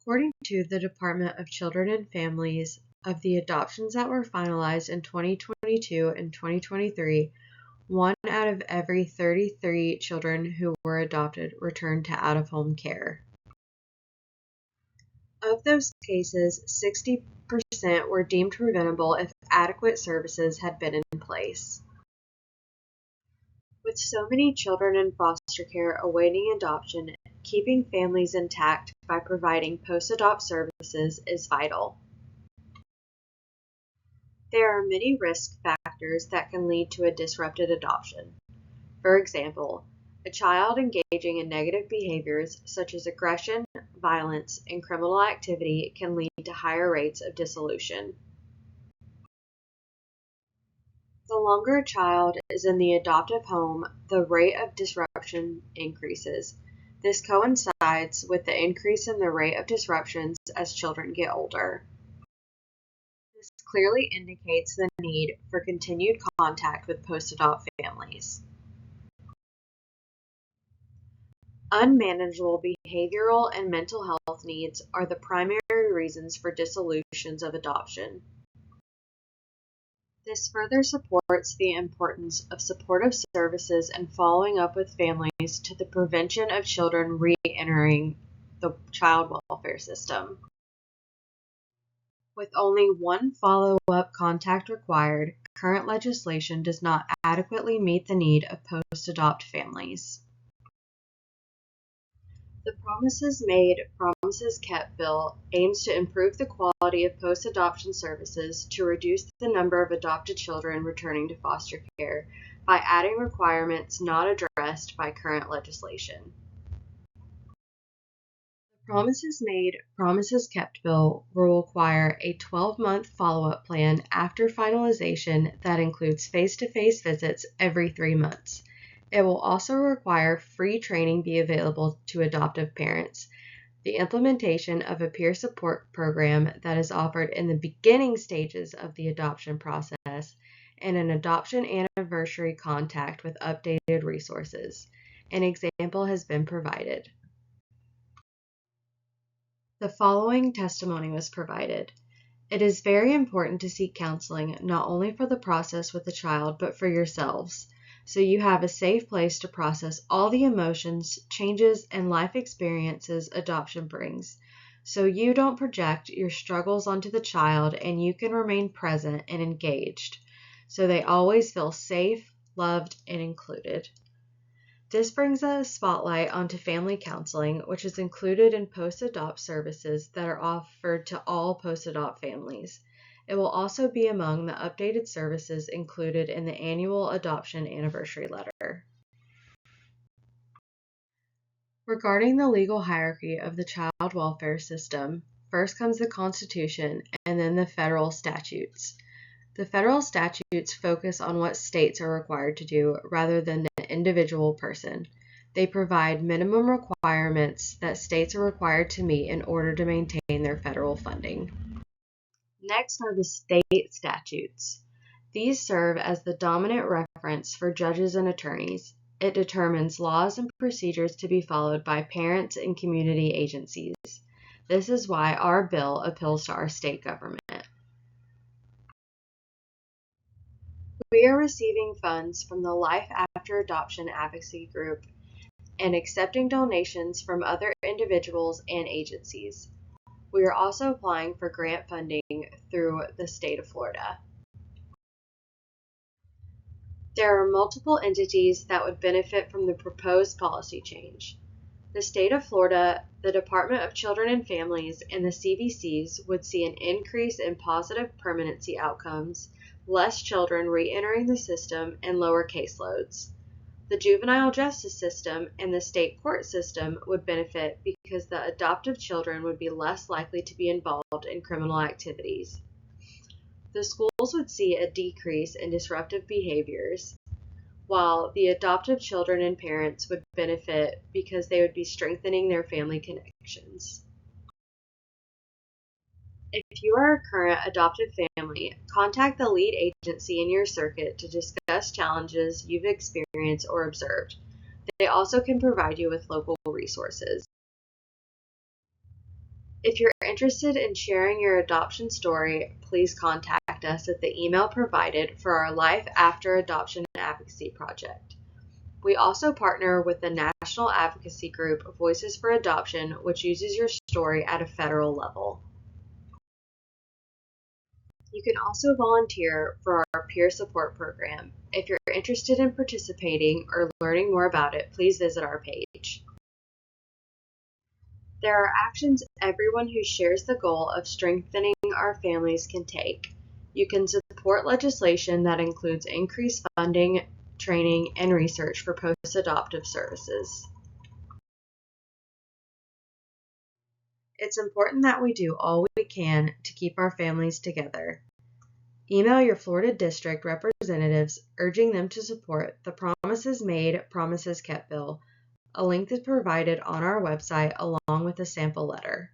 According to the Department of Children and Families, of the adoptions that were finalized in 2022 and 2023, 1 out of every 33 children who were adopted returned to out-of-home care. Of those cases, 60% were deemed preventable if adequate services had been in place. With so many children in foster care awaiting adoption, keeping families intact by providing post-adopt services is vital. There are many risk factors that can lead to a disrupted adoption. For example, a child engaging in negative behaviors such as aggression, violence, and criminal activity can lead to higher rates of dissolution. The longer a child is in the adoptive home, the rate of disruption increases. This coincides with the increase in the rate of disruptions as children get older. This clearly indicates the need for continued contact with post-adopt families. Unmanageable behavioral and mental health needs are the primary reasons for dissolutions of adoption. This further supports the importance of supportive services and following up with families to the prevention of children re-entering the child welfare system. With only one follow-up contact required, current legislation does not adequately meet the need of post-adopt families. The Promises Made, Promises Kept bill aims to improve the quality of post-adoption services to reduce the number of adopted children returning to foster care by adding requirements not addressed by current legislation. The Promises Made, Promises Kept bill will require a 12-month follow-up plan after finalization that includes face-to-face visits every 3 months. It will also require free training be available to adoptive parents, the implementation of a peer support program that is offered in the beginning stages of the adoption process, and an adoption anniversary contact with updated resources. An example has been provided. The following testimony was provided. It is very important to seek counseling not only for the process with the child but for yourselves, so you have a safe place to process all the emotions, changes, and life experiences adoption brings, so you don't project your struggles onto the child and you can remain present and engaged, so they always feel safe, loved, and included. This brings a spotlight onto family counseling, which is included in post-adopt services that are offered to all post-adopt families. It will also be among the updated services included in the annual adoption anniversary letter. Regarding the legal hierarchy of the child welfare system, first comes the Constitution and then the federal statutes. The federal statutes focus on what states are required to do rather than the individual person. They provide minimum requirements that states are required to meet in order to maintain their federal funding. Next are the state statutes. These serve as the dominant reference for judges and attorneys. It determines laws and procedures to be followed by parents and community agencies. This is why our bill appeals to our state government. We are receiving funds from the Life After Adoption Advocacy Group and accepting donations from other individuals and agencies. We are also applying for grant funding through the state of Florida. There are multiple entities that would benefit from the proposed policy change. The state of Florida, the Department of Children and Families, and the CVCs would see an increase in positive permanency outcomes, less children re-entering the system, and lower caseloads. The juvenile justice system and the state court system would benefit because the adoptive children would be less likely to be involved in criminal activities. The schools would see a decrease in disruptive behaviors, while the adoptive children and parents would benefit because they would be strengthening their family connections. If you are a current adoptive family, contact the lead agency in your circuit to discuss challenges you've experienced or observed. They also can provide you with local resources. If you're interested in sharing your adoption story, please contact us at the email provided for our Life After Adoption Advocacy Project. We also partner with the national advocacy group Voices for Adoption, which uses your story at a federal level. You can also volunteer for our peer support program. If you're interested in participating or learning more about it, please visit our page. There are actions everyone who shares the goal of strengthening our families can take. You can support legislation that includes increased funding, training, and research for post-adoptive services. It's important that we do all we can to keep our families together. Email your Florida district representatives urging them to support the Promises Made, Promises Kept bill. A link is provided on our website along with a sample letter.